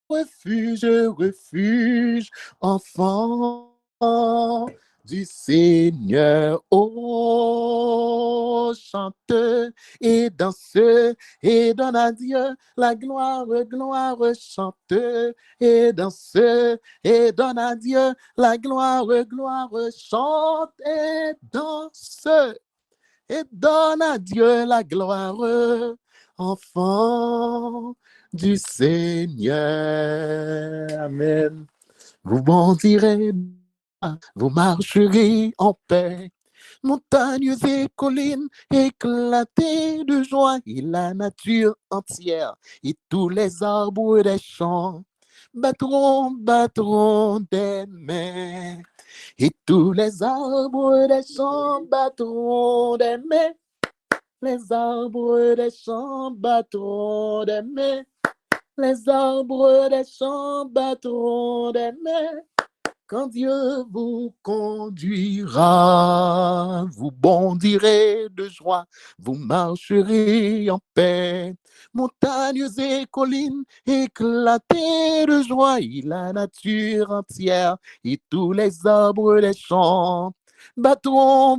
refuge, enfant du Seigneur. Oh, chante et danse et donne à Dieu la gloire, gloire, chante et danse et donne à Dieu la gloire, gloire, chante et donne à Dieu la gloire, enfant du Seigneur. Amen. Vous bondirez, vous marcherez en paix. Montagnes et collines éclatées de joie, et la nature entière, et tous les arbres des champs battront des mains. Et tous les arbres des champs battront des mains. Les arbres des champs battront des mains. Les arbres des champs battront des mains. Quand Dieu vous conduira, vous bondirez de joie, vous marcherez en paix. Montagnes et collines éclatées de joie, et la nature entière et tous les arbres des champs battront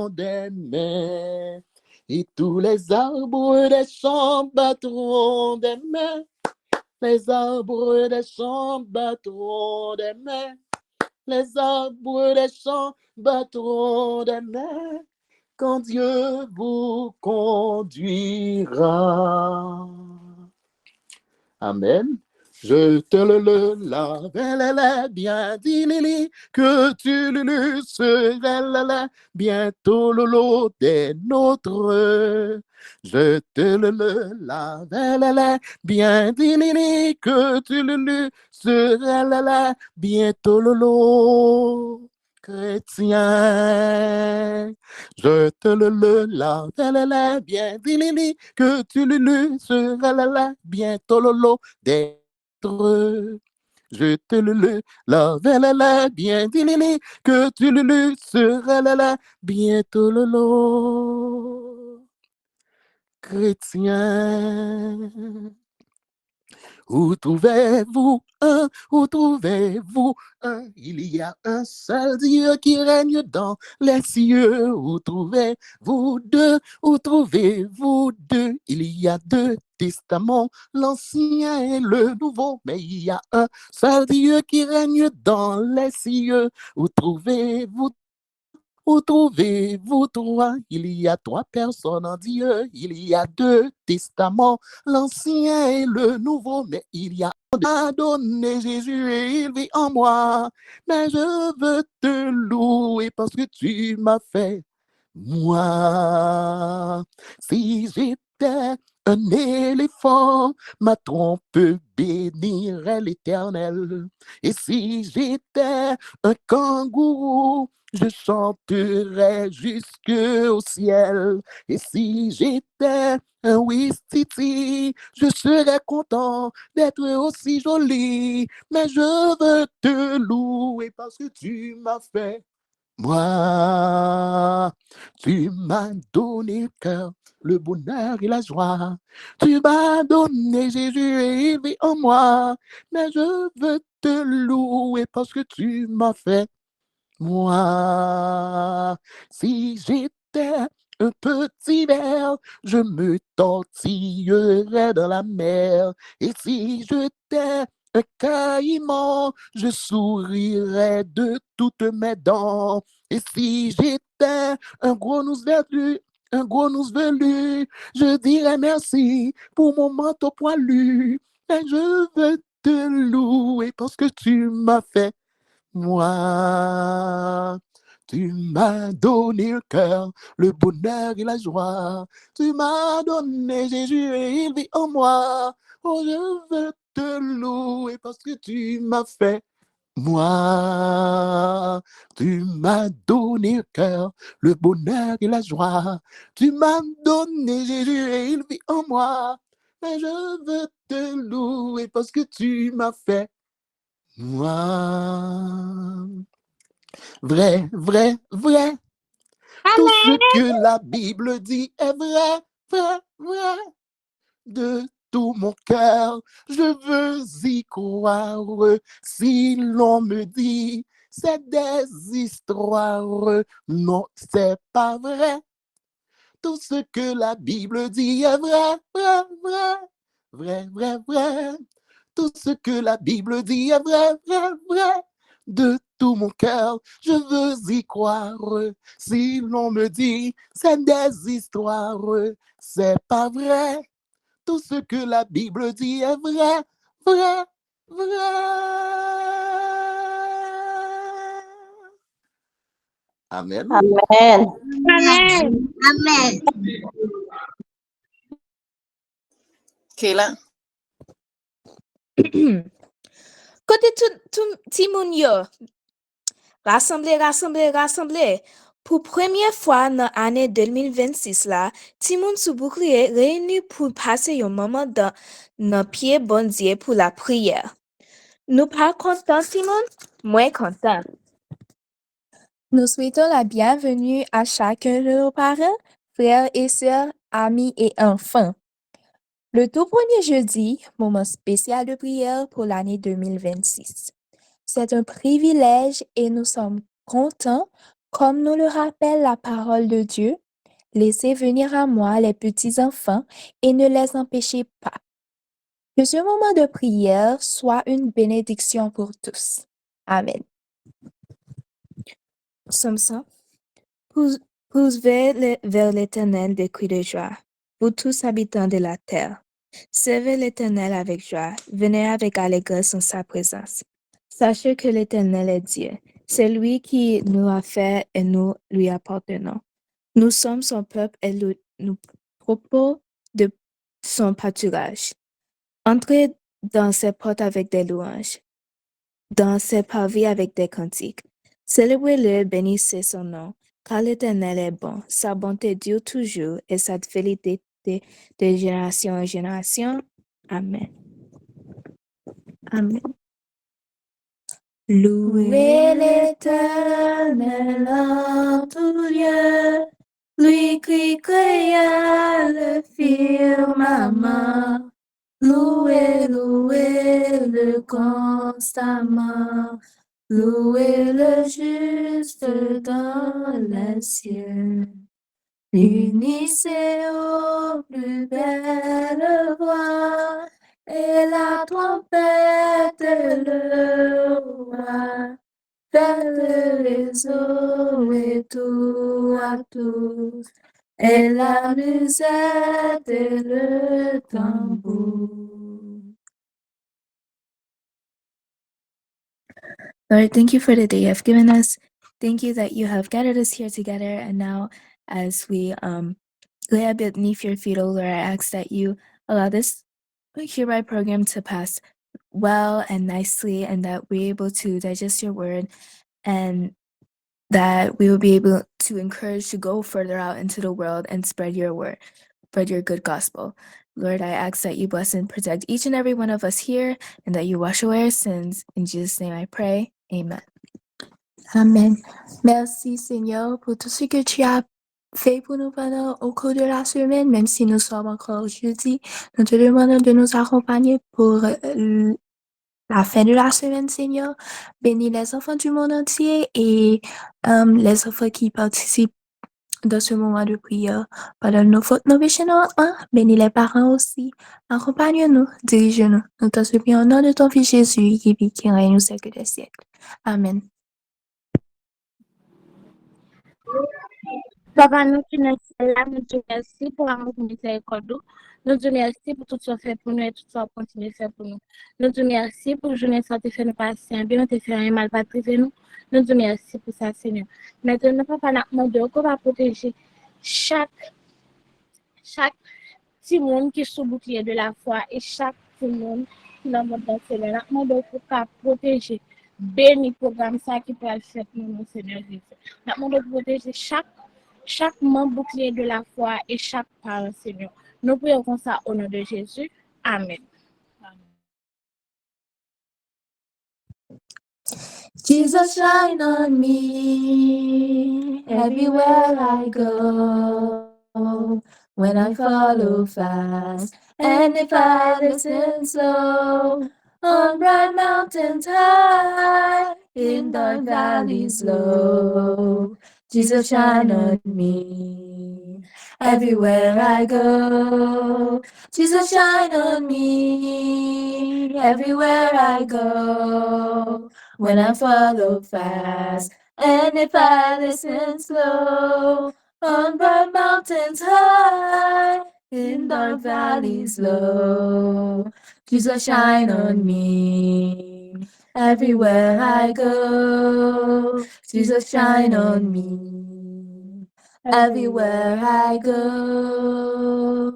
des mains. Et tous les arbres des champs battront des mains. Les arbres des champs battront des mains. Les arbres des champs battront des mains quand Dieu vous conduira. Amen. Je te la, bien dit Lili, que tu le seras la, bientôt le des nôtres. Je te la, bien dit Lili, que tu le seras la, bientôt le chrétien. Je te la, bien dit Lili, que tu le seras la, bientôt le d'être. Je te la, bien dit Lili, que tu le seras la, bientôt le chrétien. Où trouvez-vous un? Où trouvez-vous un? Il y a un seul Dieu qui règne dans les cieux. Où trouvez-vous deux? Où trouvez-vous deux? Il y a deux testaments, l'ancien et le nouveau, mais il y a un seul Dieu qui règne dans les cieux. Où trouvez-vous trois? Il y a trois personnes en Dieu. Il y a deux testaments, l'ancien et le nouveau, mais il y a un donné Jésus et il vit en moi. Mais je veux te louer parce que tu m'as fait moi. Si j'étais un éléphant, ma trompe bénirait l'Éternel. Et si j'étais un kangourou, je chanterai jusqu'au ciel. Et si j'étais un Wistiti, je serais content d'être aussi joli. Mais je veux te louer parce que tu m'as fait moi. Tu m'as donné le cœur, le bonheur et la joie. Tu m'as donné Jésus et il vit en moi. Mais je veux te louer parce que tu m'as fait moi. Si j'étais un petit verre, je me tortillerais dans la mer. Et si j'étais un caïman, je sourirais de toutes mes dents. Et si j'étais un gros nous velu, je dirais merci pour mon manteau poilu. Et je veux te louer parce que tu m'as fait moi. Tu m'as donné le cœur, le bonheur et la joie. Tu m'as donné Jésus et il vit en moi. Oh, je veux te louer parce que tu m'as fait moi. Tu m'as donné le cœur, le bonheur et la joie. Tu m'as donné Jésus et il vit en moi. Mais je veux te louer parce que tu m'as fait moi. Vrai, vrai, vrai. Tout ce Amen. que la Bible dit est vrai, vrai, vrai. De tout mon cœur, je veux y croire. Si l'on me dit, c'est des histoires, non, c'est pas vrai. Tout ce que la Bible dit est vrai, vrai, vrai, vrai, vrai, vrai. Tout ce que la Bible dit est vrai, vrai, vrai. De tout mon cœur, je veux y croire. Si l'on me dit, c'est des histoires, c'est pas vrai. Tout ce que la Bible dit est vrai, vrai, vrai. Amen. Amen. Amen. Amen. Kayla. Kote tout ti moun yo, rassemble. Pour première fois dans l'année 2026 là, ti moun sou bouclier réunis pour passer un moment dans pied bon Dieu pour la prière. Nous pas contents, ti moun? Moi content. Nous souhaitons la bienvenue à chacun de nos parents, frères et sœurs, amis et enfants. Le tout premier jeudi, moment spécial de prière pour l'année 2026. C'est un privilège et nous sommes contents, comme nous le rappelle la parole de Dieu. Laissez venir à moi les petits enfants et ne les empêchez pas. Que ce moment de prière soit une bénédiction pour tous. Amen. Somme 100. Pousse vers l'Éternel des cris de joie, vous tous habitants de la terre. Servez l'Éternel avec joie, venez avec allégresse en sa présence. Sachez que l'Éternel est Dieu. C'est lui qui nous a fait et nous lui appartenons. Nous sommes son peuple et nous propos de son pâturage. Entrez dans ses portes avec des louanges, dans ses pavés avec des cantiques. Célébrez-le, bénissez son nom, car l'Éternel est bon. Sa bonté dure toujours et sa fidélité de génération en génération. Amen. Amen. Louez l'Éternel en tout lieu, lui qui créa le firmament. Louez-le constamment, louez-le juste dans les cieux. Unissez aux plus belles voix et la trompette le roi. Faites les eaux et tout à tous, et la musette et le tambour. Lord, thank you for the day you have given us. Thank you that you have gathered us here together. And now, as we lay beneath your feet, O Lord, I ask that you allow this hereby program to pass well and nicely, and that we're able to digest your word, and that we will be able to encourage to go further out into the world and spread your word, spread your good gospel. Lord, I ask that you bless and protect each and every one of us here, and that you wash away our sins. In Jesus' name I pray. Amen. Amen. Merci Seigneur pour tout ce que tu as fait pour nous pendant au cours de la semaine, même si nous sommes encore jeudi. Nous te demandons de nous accompagner pour la fin de la semaine, Seigneur. Bénis les enfants du monde entier et les enfants qui participent dans ce moment de prière. Pardonne nos fautes, nos péchés, nos manquements. Bénis les parents aussi. Accompagne-nous, dirige-nous. Nous t'en supplions au nom de ton Fils Jésus, qui vit, qui règne au siècle des siècles. Amen. Papa, nous qui nous sommes là, nous te remercions pour l'amour que nous avons accordé. Nous te remercions pour tout ce que tu as fait pour nous et tout ce que tu as continué de faire pour nous. Nous te remercions pour la journée que tu as fait nous passer un bien, tu as fait un mal, pas priver nous. Nous te remercions pour ça, Seigneur. Maintenant, Papa, nous demandons qu'on va protéger chaque petit monde qui est sous bouclier de la foi et chaque petit monde qui est dans le monde, Seigneur. Nous demandons qu'on protéger. Béni programme ça qui peut le faire pour nous, Seigneur Jésus. Nous demandons de protéger chaque membre bouclier de la foi et chaque parent, Seigneur. Nous prions comme ça au nom de Jésus. Amen. Jesus, shine on me everywhere I go. when I follow fast. And if I listen slow, on bright mountains high, in dark valleys low, Jesus shine on me. Everywhere I go, Jesus shine on me. Everywhere I go, when I follow fast. And if I listen slow, on bright mountains high, in dark valleys low, Jesus shine on me. Everywhere I go, Jesus shine on me. Everywhere I go.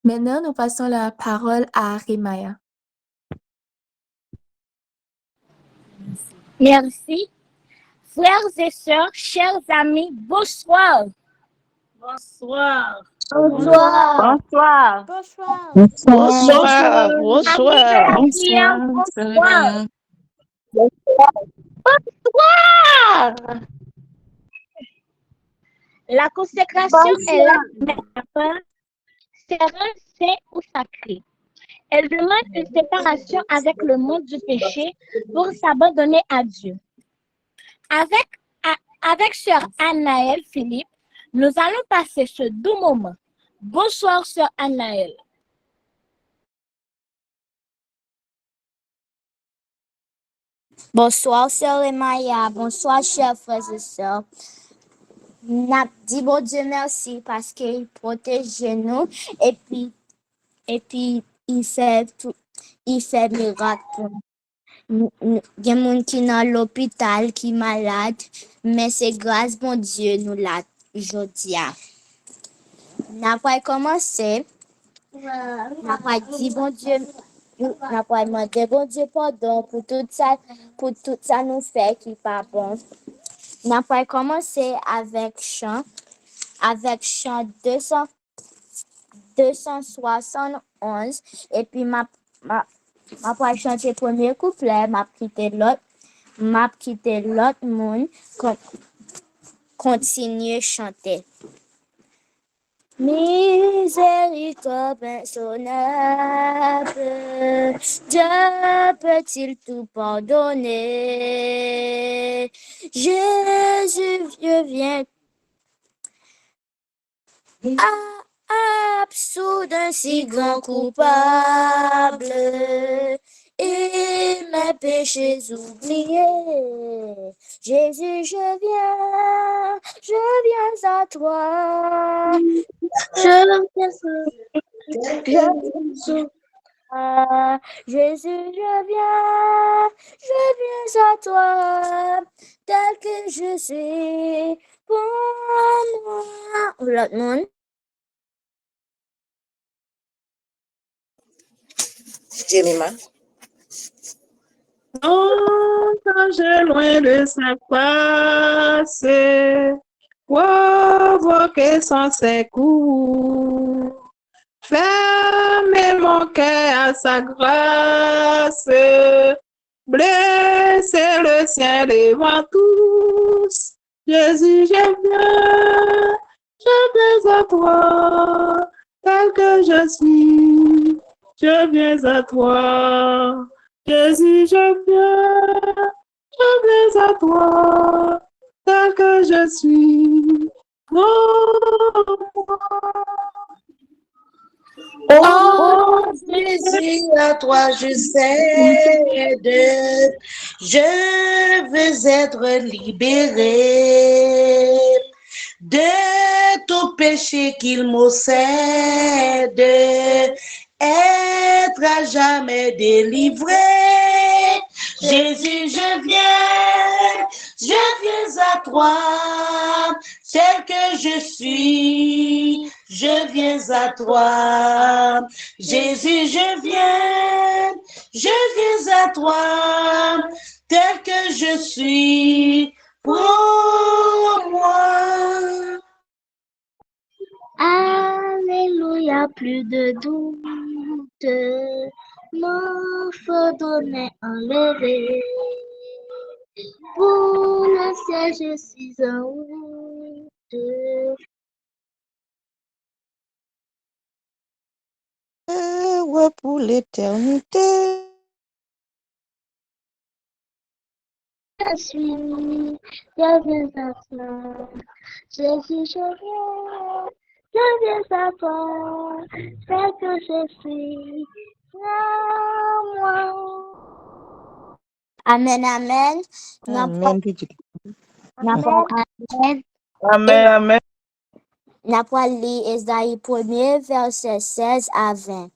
Maintenant, nous passons la parole à Rimaya. Merci. Frères et sœurs, chers amis, bonsoir. Bonsoir. Bonsoir. Bonsoir. Bonsoir. Bonsoir, bonsoir. Amis de la prière, bonsoir. La consécration est là, c'est un saint ou sacré. Elle demande une séparation avec le monde du péché pour s'abandonner à Dieu. Avec sœur Anaëlle Philippe, nous allons passer ce doux moment. Bonsoir, sœur Anaëlle. Bonsoir, sœur Emaya. Bonsoir, chers frères et sœurs. N'a dit bon Dieu merci parce qu'il protège nous et puis il fait miracle pour nous. Il y a des gens qui dans l'hôpital qui malade, mais c'est grâce bon Dieu nous l'a aujourd'hui. N'a pas commencé. N'a pas dit bon Dieu. N'a pas demandé bon Dieu pardon pour tout ça nous fait qui pas bon. N'a pas commencé avec chant 271 et puis m'a pas chanté premier couplet, m'a quitté l'autre monde continuer chanter. Miséricorde insonnable, Dieu peut-il tout pardonner? Jésus, Dieu vient absous d'un si grand coupable et mes péchés oubliés. Jésus, je viens à toi. Jésus, je viens à toi, tel que je suis, pour moi. L'autre monde. Jemima. Quand je loin de sa face, provoquer sans ses coups, fermer mon cœur à sa grâce, blesser le ciel devant tous. Jésus, je viens à toi, tel que je suis. Je viens à toi, Jésus, je viens à toi, tel que je suis. Oh Jésus, à toi je cède, je veux être libéré de tout péché qu'il m'obsède, être à jamais délivré. Jésus, je viens à toi, tel que je suis, je viens à toi. Jésus, je viens à toi, tel que je suis, pour moi. Alléluia, plus de doute, mon fardonné enlevé. Pour le ciel, je suis en route. pour l'éternité. Je suis, je viens à toi. Jésus, je viens à toi. C'est que je suis, à moi. Amen, amen. Amen. Amen. Amen, amen. N'a pas lu Ésaïe 1er, verset 16 à 20.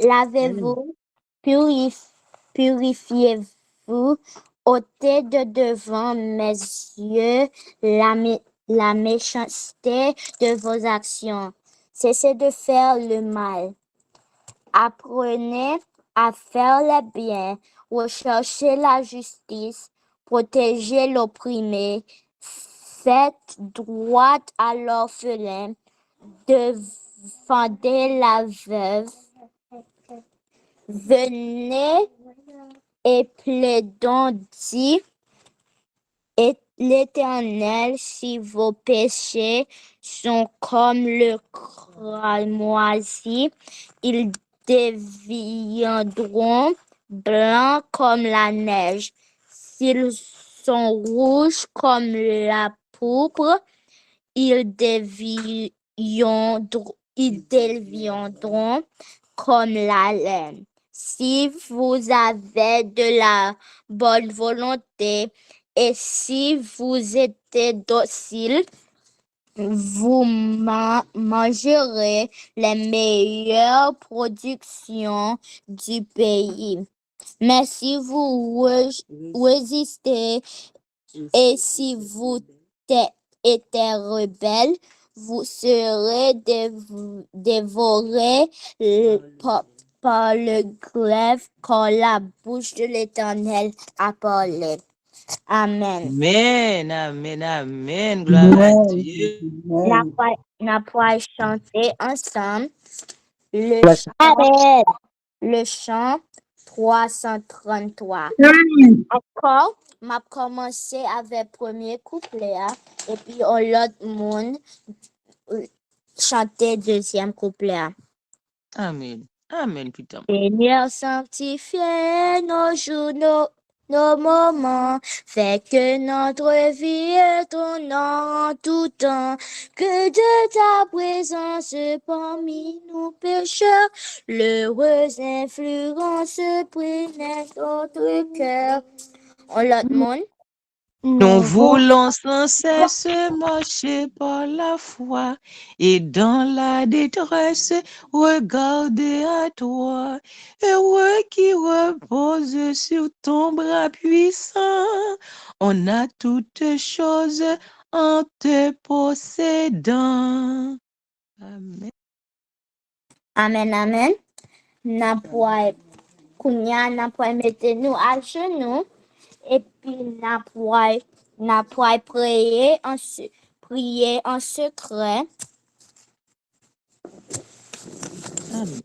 Lavez-vous, purifiez-vous, ôtez de devant mes yeux la méchanceté de vos actions. Cessez de faire le mal. Apprenez à faire le bien, recherchez la justice, protégez l'opprimé, faites droit à l'orphelin, défendez la veuve. Venez et plaidons, dit l'Éternel, si vos péchés sont comme le cramoisi, ils deviendront blancs comme la neige. S'ils sont rouges comme la pourpre, ils deviendront comme la laine. Si vous avez de la bonne volonté et si vous êtes docile, vous mangerez les meilleures productions du pays. Mais si vous résistez et si vous êtes rebelle, vous serez dévorés par le glaive quand la bouche de l'Éternel a parlé. Amen. Amen, amen, amen. Gloire à Dieu. N'a pas chanté ensemble le Le chant 333. Encore, m'a commencé avec premier couplet et puis l'autre monde chanter deuxième couplet. Amen. Amen, putain. Seigneur, sanctifiez nos jours, nos moments, fait que notre vie est ton nom en tout temps, que de ta présence parmi nous pécheurs, l'heureuse influence prenne notre cœur. On l'autre monde. Nous voulons sans cesse marcher par la foi et dans la détresse regarder à toi. Heureux qui repose sur ton bras puissant, on a toutes choses en te possédant. Amen. Amen, amen. N'a pas mettre nous à genoux et puis n'a pas prier en secret. Amen.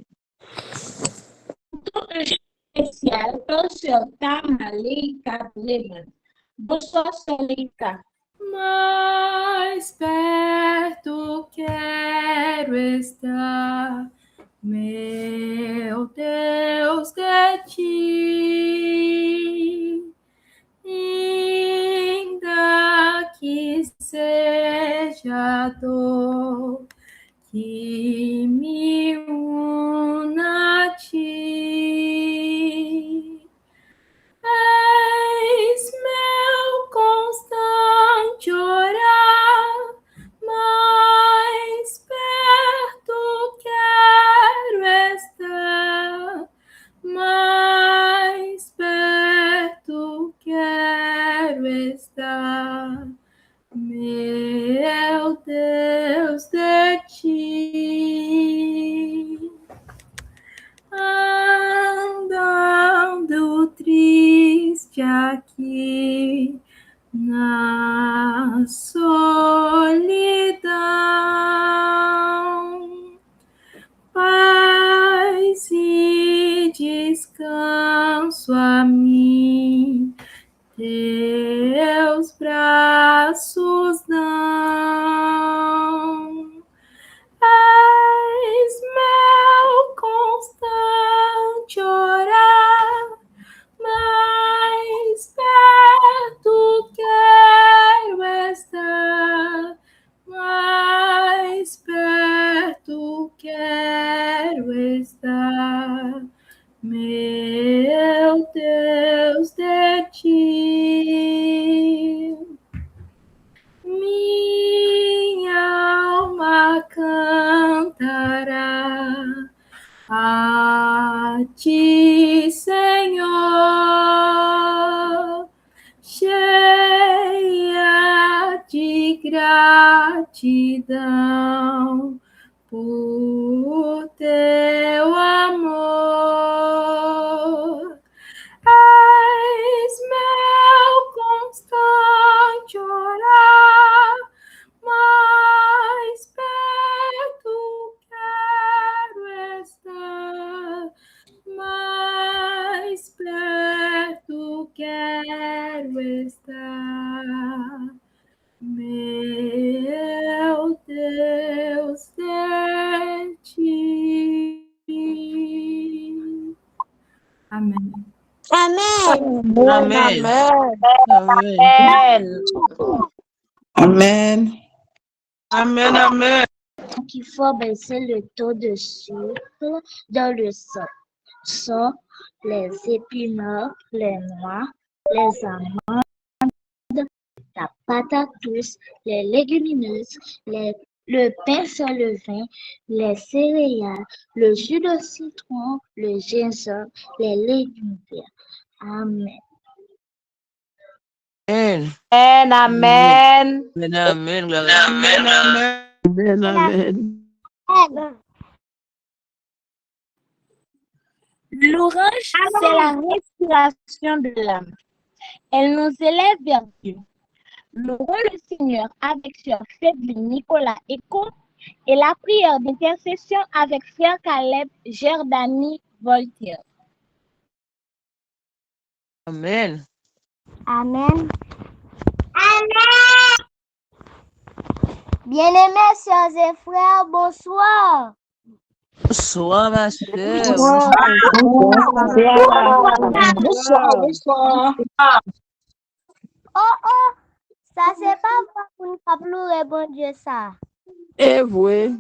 Especial, Sr. Tamalika Bleman. Bonsoir, Solika. Mais perto quero estar, meu Deus, de ti. Ainda que seja dor que me una a ti. És meu constante orar, mais perto quero estar, mais perto quero estar, meu Deus, de ti. Andando triste aqui na solidão, paz e descanso a mim, teus braços dão. És meu meu Deus, de ti. Minha alma cantará a ti, Senhor, cheia de gratidão por teu amor. És meu constante orar, mais perto quero estar, mais perto quero estar. Meu Deus, de ti. Amém. Amen. Amen. Amen. Amen, amen. Il faut baisser le taux de sucre dans le sang. Sont les épinards, les noix, les amandes, la patate douce, les légumineuses, le pain sans levain, les céréales, le jus de citron, le gingembre, les légumes verts. Amen. Amen. Amen. Amen, amen. Gloire à Dieu. Amen. Amen. Amen. L'orange, c'est la respiration de l'âme. Elle nous élève vers Dieu. Louons le Seigneur avec Sœur Fédline Nicolas Eco et la prière d'intercession avec Frère Caleb Jordani Voltaire. Amen. Amen. Amen. Bien-aimés sœurs et frères, bonsoir. Bonsoir, ma soeur. Bonsoir. Oh, ça c'est pas vrai pour nous pas pleurer, bon Dieu, ça. Et oui.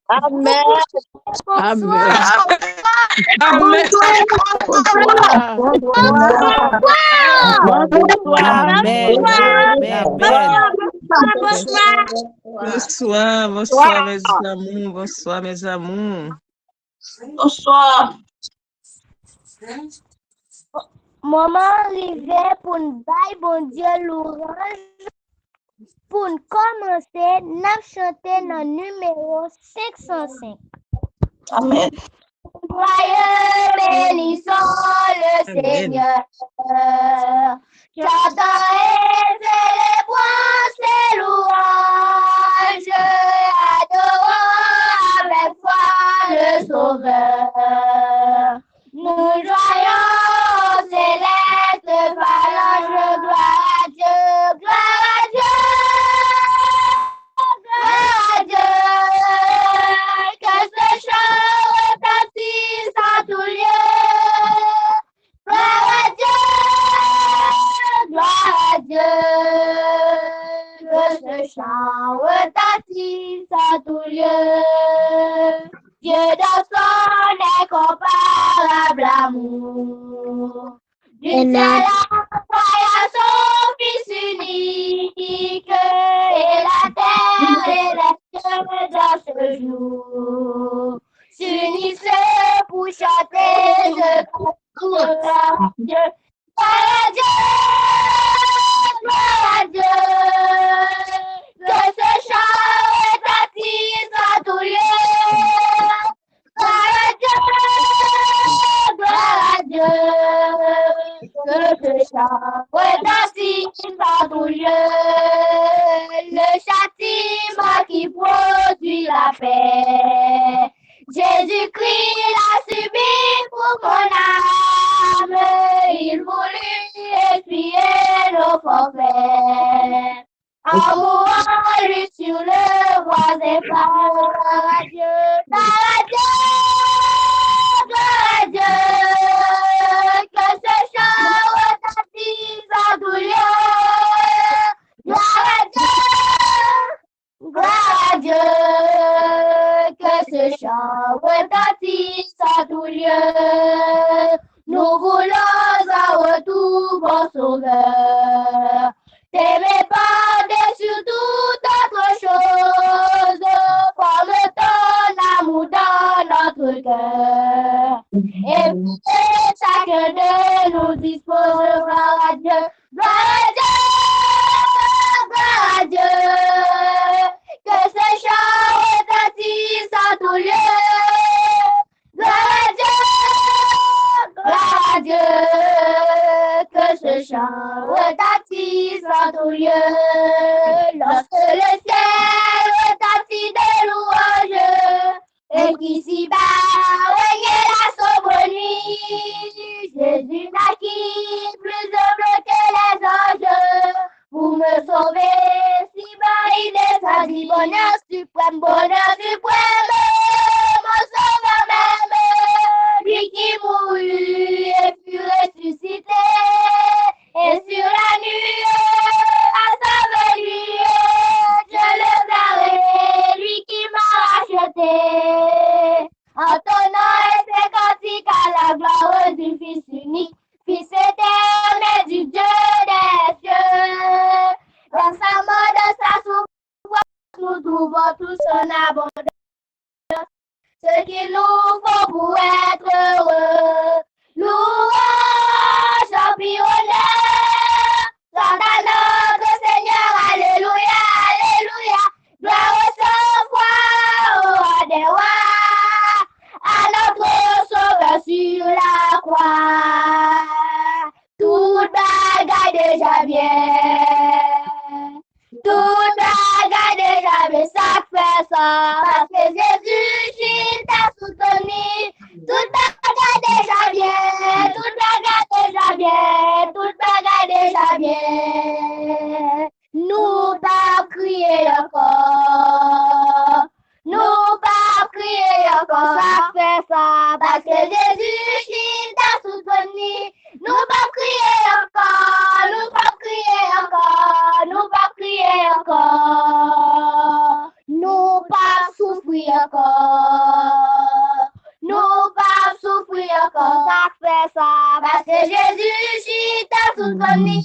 Amen. Amen. Amen. Bonsoir, mes amours. Bonsoir, mes amours. Bonsoir. Maman arrivé pour nous bailler, bon Dieu, l'orange. Pour nous commencer, nous chanter dans le numéro 505. Amen. Joyeux bénissons le Amen. Seigneur. Chantons et célébrons ses louanges. Adorons avec foi le Sauveur. Nous joyons aux célestes phalanges. Gloire à Dieu, gloire à Dieu. Gloire à Dieu. Que ce chant retentisse en tout lieu. Gloire à Dieu, gloire à Dieu. Que ce chant retentisse en tout lieu. Dieu dans son incomparable amour. Du ciel envoya son Fils unique, et la terre et les cieux dans ce jour s'unissent pour chanter ce gloire à Dieu. Gloire à Dieu, gloire à Dieu. Que ce chant retentisse en tout lieu. Gloire à Dieu, gloire à Dieu. Que ce chant retentisse en tout lieu. Le châtiment qui produit la paix. Jésus-Christ l'a subi pour mon âme. Il voulut essuyer nos forfaits. En mourant lui sur le bois des flammes. Gloire à Dieu, gloire à Dieu, gloire à Dieu. Que ce chant retentisse en tout lieu. Gloire à Dieu, gloire à Dieu. Que ce chant retentisse en tout lieu. Nous voulons un retour, bon sauveur. T'aimer par-dessus toute autre chose, comme ton amour dans notre cœur. Et chacun de nous dispose, gloire à Dieu, gloire à Dieu, gloire à Dieu. Que ce chant retentisse en tout lieu. Gloire à Dieu, gloire à Dieu. Que ce chant retentisse en tout lieu. Lorsque le ciel retentit de louanges, et qu'ici-bas règne la sombre nuit, Jésus naquit plus humble que les anges. Pour me sauver, si bas il descendit, bonheur suprême, mon sauveur même, lui qui mourut et fut ressuscité, et sur la nuit, à sa venue, je le verrai, lui qui m'a racheté. En ton nom et ses cantiques à la gloire du Fils unique, Fils éternel du Dieu des cieux. Dans sa mort, dans sa souffrance, nous trouvons tout son abondance. Ce qu'il nous faut pour être heureux. Louange, honneur, soit à notre Seigneur. Alléluia, alléluia. Gloire au Saint-Roi, au roi des rois, à notre Sauveur sur la croix. Toute bagaille déjà bien. Toute bagaille déjà bien, ça fait ça. Parce que Jésus t'a soutenu. Toute bagaille déjà bien. Toute bagaille déjà bien. Toute bagaille déjà bien. Nous pas crier encore. Nous pas crier encore, ça fait ça. Parce que Jésus t'a soutenu. Nous pas crier encore, nous pas crier encore, nous pas crier encore, nous pas souffrir encore, nous pas souffrir encore, ça fait ça. Parce que Jésus t'a soutenu.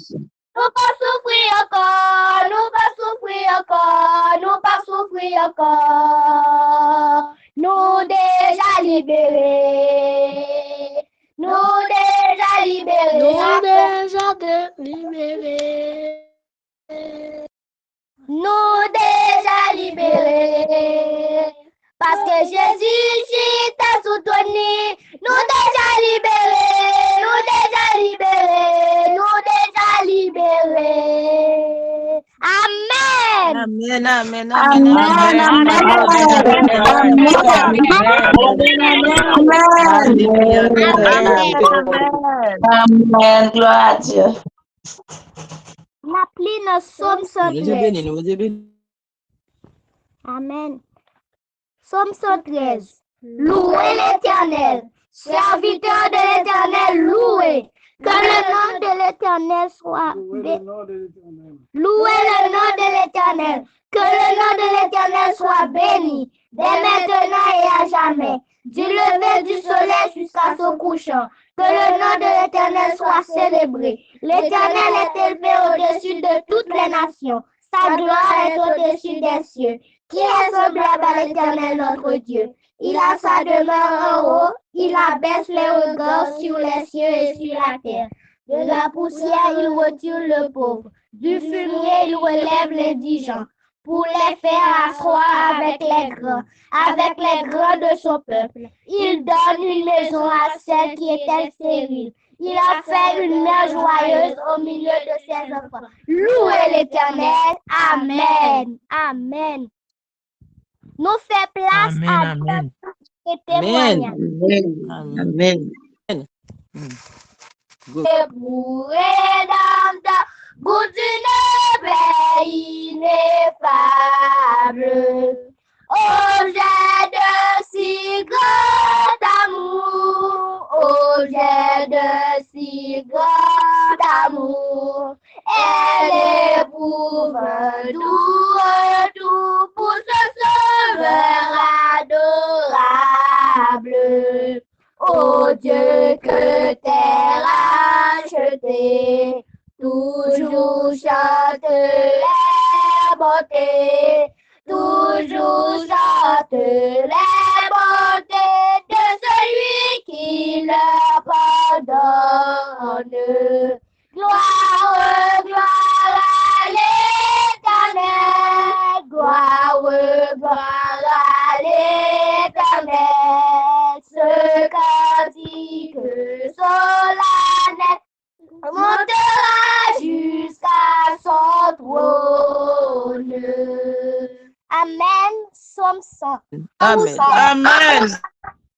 Nous pas souffrir encore, nous pas souffrir encore, nous pas souffrir encore, nous déjà libérés. Nous déjà libérés. Nous déjà libérés. Nous déjà libérés. Parce que Jésus t'a soutenu. Nous déjà libérés. Nous déjà libérés. Nous déjà libérés. Amen. Amen, amen, Amen. amen, Amen. Gloire à Dieu. La plie dans Somme 113. Amen. Somme 113. Louez l'Éternel. Serviteur de l'Éternel, louez. Que le nom de l'Éternel soit béni. Louez le nom de l'Éternel. Que le nom de l'Éternel soit béni. Dès maintenant et à jamais. Du lever du soleil jusqu'à son couchant. Que le nom de l'Éternel soit célébré. L'Éternel est élevé au-dessus de toutes les nations. Sa gloire est au-dessus des cieux. Qui est semblable à l'Éternel notre Dieu? Il a sa demeure en haut. Il abaisse les regards sur les cieux et sur la terre. De la poussière, il retire le pauvre. Du fumier, il relève l'indigent. Pour les faire asseoir avec les grands de son peuple. Il donne une maison à celle qui était stérile. Il a fait une mère joyeuse au milieu de ses enfants. Louez l'Éternel. Amen. Amen. Nous fait place à Dieu et témoignage. amen. Et pour Rédempteur, goût d'une paix ineffable. Objet de si grand amour, objet de si grand amour. Elle éprouve un doux retour pour ce sauveur adorable. Oh Dieu que terre a jeté, toujours chante les bontés, toujours chante les bontés de celui qui leur pardonne. Gloire, gloire à l'Éternel, gloire, gloire à l'Éternel, ce cantique solennel montera jusqu'à son trône. Amen. Somme 100. Amen. Amen.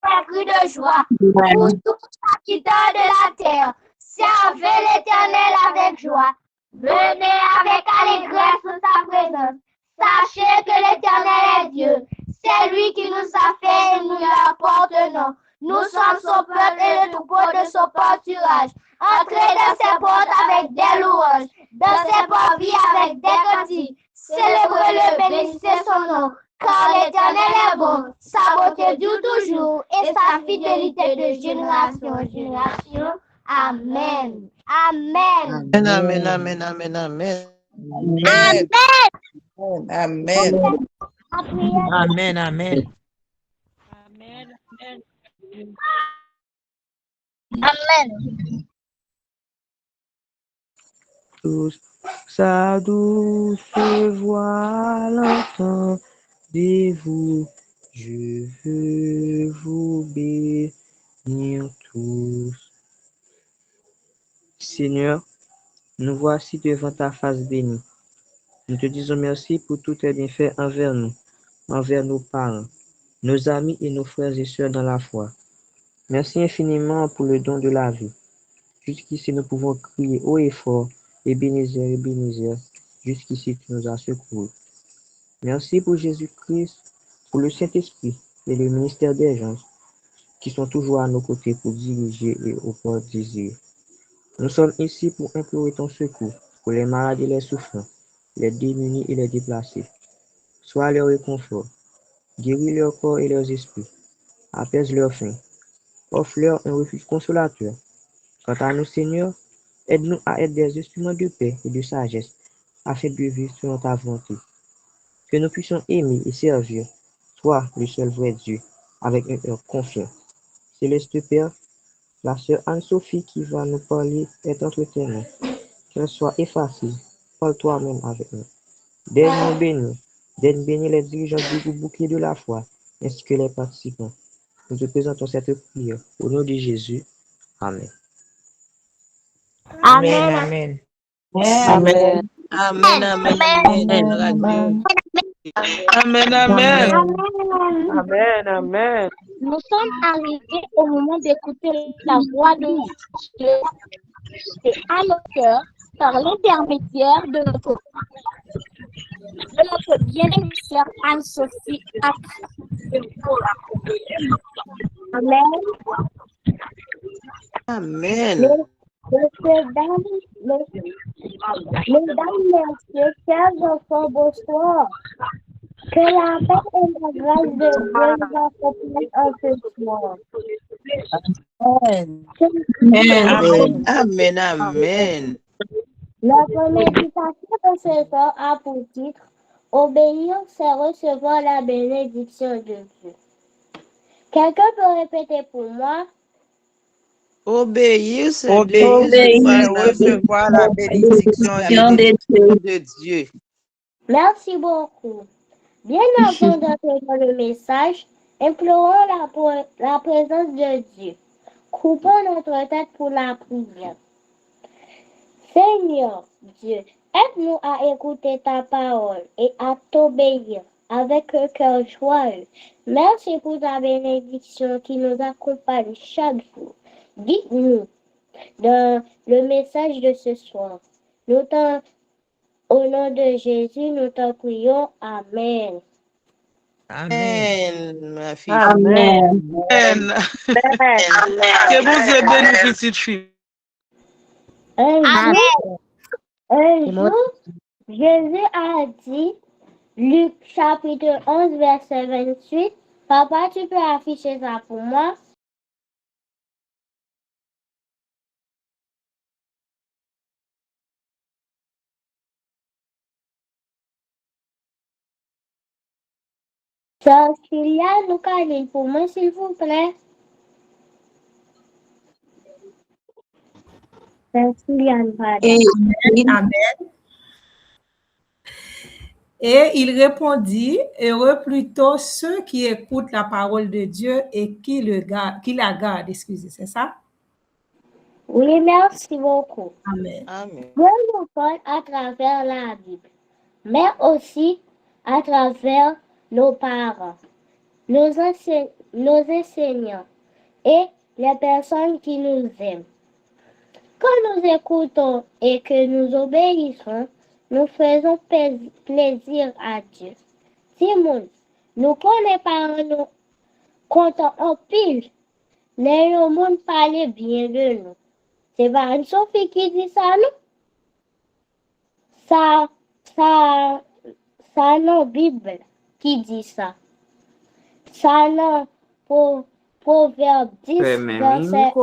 Un cri de joie pour tous les habitants de la terre. Servez l'Éternel avec joie. Venez avec allégresse sous sa présence. Sachez que l'Éternel est Dieu. C'est lui qui nous a fait et nous l'appartenons. Nous sommes son peuple et le troupeau de son pâturage. Entrez dans ses portes avec des louanges, dans ses parvis avec des cantiques. Célébrez-le, bénissez son nom, car l'Éternel est bon. Sa bonté dure toujours et sa fidélité de génération en génération. Amen. Amen. Amen, amen, amen, amen. Amen. Amen. Amen, amen. Amen. Tous sa douce voix l'entendez-vous. Je veux vous bénir tous. Seigneur, nous voici devant ta face bénie. Nous te disons merci pour tous tes bienfaits envers nous, envers nos parents, nos amis et nos frères et sœurs dans la foi. Merci infiniment pour le don de la vie. Jusqu'ici, nous pouvons crier haut et fort, Ebenezer, jusqu'ici tu nous as secourus. Merci pour Jésus-Christ, pour le Saint-Esprit et le ministère des gens qui sont toujours à nos côtés pour diriger et au désir. Nous sommes ici pour implorer ton secours pour les malades et les souffrants, les démunis et les déplacés. Sois leur réconfort, guéris leur corps et leurs esprits, apaise leur faim, offre-leur un refuge consolateur. Quant à nous, Seigneur, aide-nous à être des instruments de paix et de sagesse, afin de vivre selon ta volonté. Que nous puissions aimer et servir, toi, le seul vrai Dieu, avec un cœur confiant. Céleste Père, la sœur Anne-Sophie qui va nous parler est entre tes mains. Qu'elle soit effacée, parle toi-même avec nous. Donne-nous bénis les dirigeants du groupe Bouclier de la foi, ainsi que les participants. Nous te présentons cette prière au nom de Jésus. Amen. Amen, amen. Amen. Amen, amen, amen. Gloire à Dieu. Amen. Amen. Amen. Nous sommes arrivés au moment d'écouter la voix de Dieu à nos cœurs par l'intermédiaire de notre bien-aimée sœur Anne-Sophie. Amen. Amen. Mesdames, messieurs, chers enfants, bonsoir. Que la paix et la grâce de Dieu nous accompagnent en ce soir. Amen, amen. Notre méditation de ce soir a pour titre « Obéir, c'est recevoir la bénédiction de Dieu ». Quelqu'un peut répéter pour moi? Obéir, c'est recevoir la bénédiction de Dieu. Merci beaucoup. Bien avant d'entrer dans le message, implorons la présence de Dieu. Coupons notre tête pour la prière. Seigneur Dieu, aide-nous à écouter ta parole et à t'obéir avec un cœur joyeux. Merci pour ta bénédiction qui nous accompagne chaque jour. Dites-nous dans le message de ce soir. Au nom de Jésus, nous t'en prions. Amen. Amen, ma fille. Amen. Que vous Dieu bénisse, petite fille. Un jour, Jésus a dit, Luc chapitre 11, verset 28, Papa, tu peux afficher ça pour moi? Sœur Kylian, nous câline pour moi, s'il vous plaît. Sœur Kylian, pardon. Amen. Et il répondit, heureux plutôt ceux qui écoutent la parole de Dieu et qui la gardent, excusez, c'est ça? Oui, merci beaucoup. Amen. Dieu nous parle à travers la Bible, mais aussi à travers nos parents, nos enseignants et les personnes qui nous aiment. Quand nous écoutons et que nous obéissons, nous faisons plaisir à Dieu. Simon, nous connaissons par nous, comptons en pile, les monde parler bien de nous. C'est pas une Sophie qui dit ça, non? Ça non Bible qui dit ça. Ça non Proverbe 10, verset 1.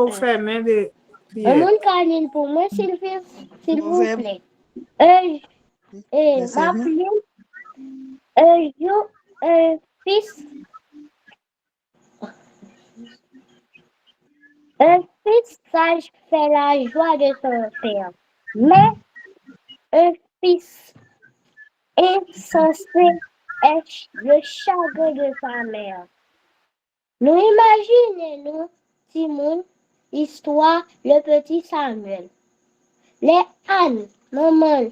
Un monde canine pour moi, s'il vous plaît. M'appeler un fils. Un fils sage fait la joie de son père, mais un fils insensé est le chagrin de sa mère. Nous imaginons, Simon, histoire, le petit Samuel. Les ânes, maman,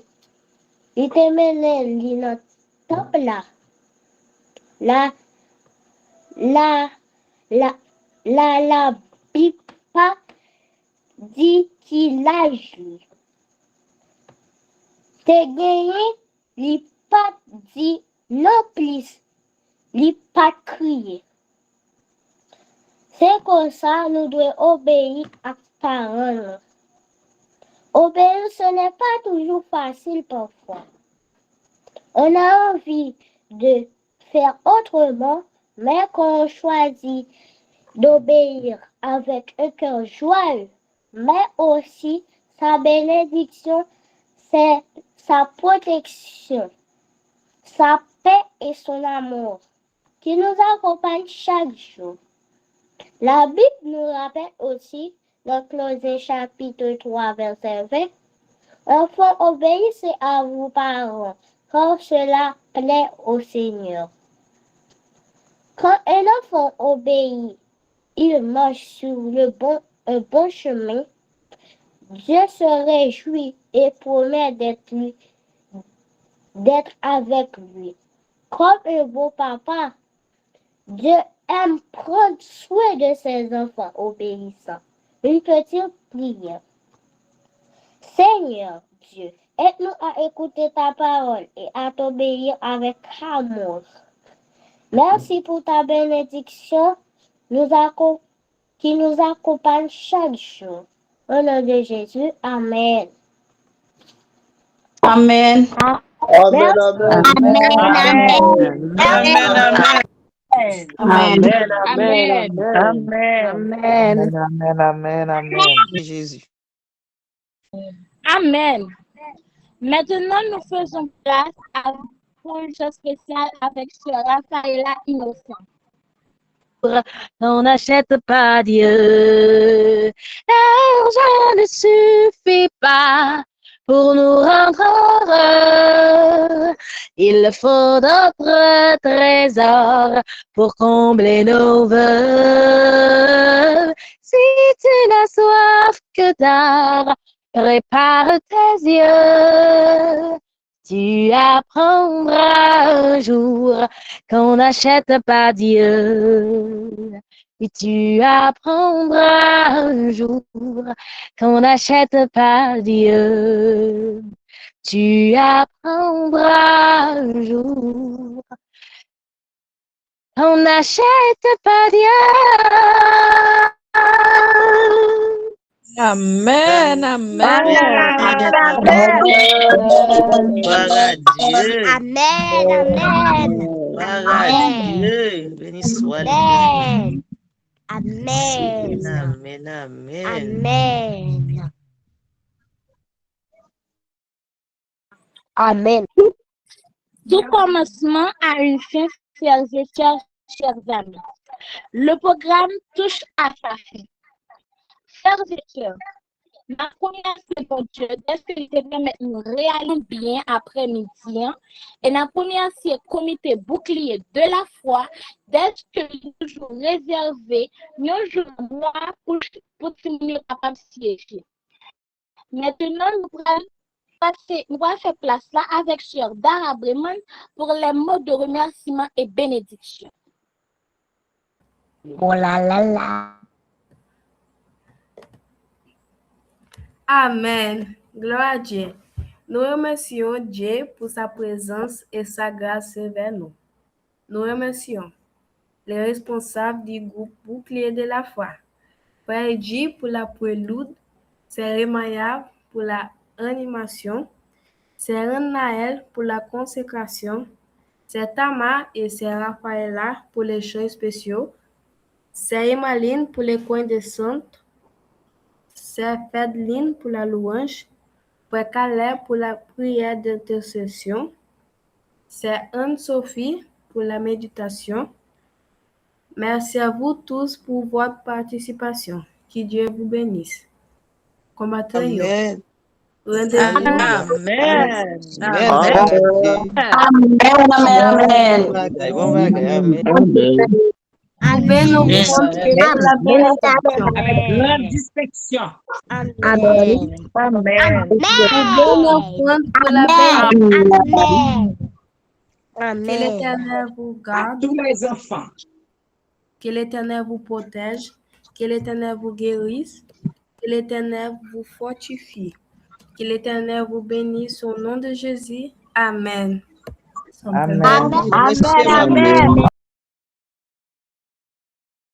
il te menait dans top là. La Bible pas dit qu'il a joué. Te gagné, il pas dit non plus, il pas crié. C'est comme ça nous devons obéir à parents. Obéir, ce n'est pas toujours facile parfois. On a envie de faire autrement, mais quand on choisit d'obéir avec un cœur joyeux, mais aussi sa bénédiction, c'est sa protection, sa paix et son amour qui nous accompagnent chaque jour. La Bible nous rappelle aussi, dans Colossiens chapitre 3, verset 20, « Enfants, obéissez à vos parents, car cela plaît au Seigneur. » Quand un enfant obéit, il marche sur un bon chemin. Dieu se réjouit et promet d'être avec lui. Comme un beau papa, Dieu aime prendre soin de ses enfants obéissants. Une petite prière. Seigneur Dieu, aide-nous à écouter ta parole et à t'obéir avec amour. Merci pour ta bénédiction qui nous accompagne chaque jour. Au nom de Jésus, Amen. Amen. Amen. Amen. Jésus. Amen. Maintenant, nous faisons place pour une chose spéciale avec Sœur Raphaëla Innocent. On n'achète pas Dieu. L'argent ne suffit pas pour nous rendre heureux. Il faut d'autres trésors pour combler nos vœux. Si tu n'as soif que d'art, prépare tes yeux. Tu apprendras un jour qu'on n'achète pas Dieu. Et tu apprendras un jour qu'on n'achète pas Dieu. Tu apprendras un jour qu'on n'achète pas Dieu. Amen, amen. Gloire à Dieu. Amen. Gloire à Dieu. Béni soit Amen. Amen. Amen, amen. Amen. Amen. Tout commencement a une fin frères et sœurs, chers amis, le programme touche à sa fin. Frères et sœurs, ma première seconde, est-ce que je vais mettre nous réalisons bien après-midi, et la première, c'est comité bouclier de la foi, d'être que nous jours réservés, nous jours mois pour nous capables de siéger. Maintenant, nous allons faire place là avec Sœur Dara Breman pour les mots de remerciement et bénédiction. Oh là là là. Amen. Gloire à Dieu. Nous remercions Dieu pour sa présence et sa grâce vers nous. Nous remercions les responsables du groupe Bouclier de la foi. Frère Edgy pour la prélude, Sœur Maya pour la animation, Sœur Naël pour la consécration, Sœur Tama et Sœur Raphaëla pour les chants spéciaux, Sœur Emaline pour les coins de centre, Sœur Fedeline pour la louange, Frère Caleb pour la prière d'intercession, Sœur Anne-Sophie pour la méditation. Merci à vous tous pour votre participation. Que Dieu vous bénisse. Combattant. Amen. Rendez-vous. Amen. Pouvez nous montrer la bénédiction. Avec grande distinction. Amen. Pouvez nous prendre pour la bénédiction. Amen. Que l'Éternel vous garde. Tous les enfants. Que l'Éternel vous protège. Que l'Éternel vous guérisse. Que l'Éternel vous fortifie. Que l'Éternel vous bénisse au nom de Jésus. Amen. Amen.